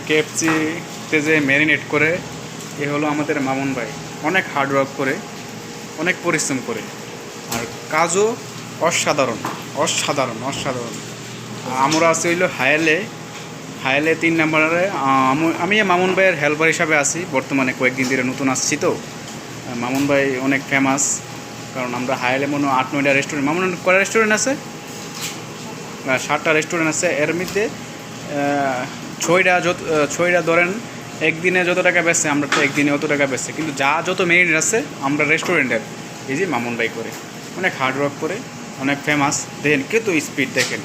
কেএফসিতে যে ম্যারিনেট করে এ হলো আমাদের মামুন ভাই। অনেক হার্ডওয়ার্ক করে, অনেক পরিশ্রম করে, আর কাজও অসাধারণ অসাধারণ অসাধারণ। আমরা আছি হইল হায়ালে, হায়ালে 3 নম্বরে। আমি মামুন ভাইয়ের হেল্পার হিসাবে আছি বর্তমানে, কয়েকদিন ধরে নতুন আসছি তো। মামুন ভাই অনেক ফেমাস, কারণ আমরা হায়ালে মনে হয় 8-9টা রেস্টুরেন্ট, মামুন কয়টা রেস্টুরেন্ট আছে? 7টা রেস্টুরেন্ট আছে। এর মধ্যে 6টা ধরেন একদিনে যত টাকা বেচছে, আমরা তো একদিনে অত টাকা বেচছে, কিন্তু যত মেরিট আছে আমরা রেস্টুরেন্টের এই যে মামুন ভাই করে, অনেক হার্ডওয়ার্ক করে, অনেক ফেমাস। দেখেন কিন্তু স্পিড দেখেন।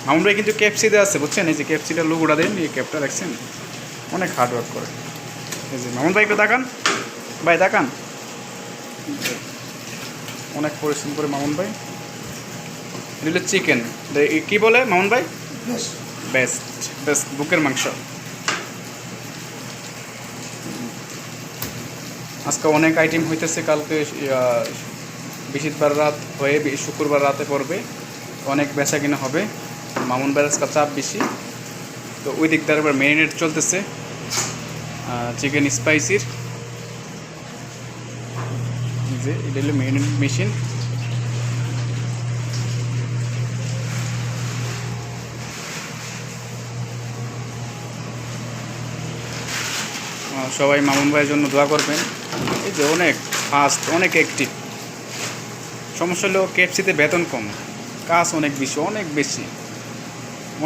মামুন ভাই কিন্তু কেএফসিতে আছে, বুঝছেন? এই যে কেএফসিটার লোগোটা দেন, এই ক্যাপটা দেখছেন, অনেক হার্ডওয়ার্ক করে। এই যে মামুন ভাই একটু দেখান, ভাই দেখান, অনেক পরিশ্রম করে মামুন ভাই। এটা চিকেন, কী বলে মামুন ভাই? বেস্ট বেস্ট বুকের মাংস। আজকে অনেক আইটেম হইতেছে, কালকে বৃহস্পতিবার রাত হয়ে শুক্রবার রাতে পড়বে, অনেক বেচা কিনা হবে। মামুন ভাইয়ের আজকে চাপ বেশি, তো ওই দিক দিয়ে এবার ম্যারিনেট চলতেছে চিকেন স্পাইসির। যে এটা হলো ম্যারিনেট মেশিন। সবাই মামুন ভাইয়ের জন্য দোয়া করবেন। এই যে অনেক ফাস্ট, অনেক অ্যাক্টিভ। সমস্যা হলো কেএফসিতে বেতন কম, কাজ অনেক বেশি, অনেক বেশি,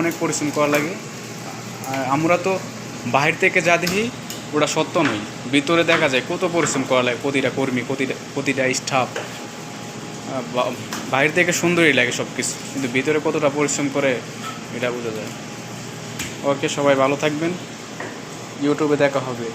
অনেক পরিশ্রম করা লাগে। আমরা তো বাহির থেকে যা দেখি ওটা সত্য নয়, ভিতরে দেখা যায় কত পরিশ্রম করা লাগে প্রতিটা কর্মী, প্রতিটা স্টাফ। বাইরে থেকে সুন্দরই লাগে সব কিছু, কিন্তু ভিতরে কতটা পরিশ্রম করে এটা বোঝা যায়। ওকে, সবাই ভালো থাকবেন, ইউটিউবে দেখা হবে।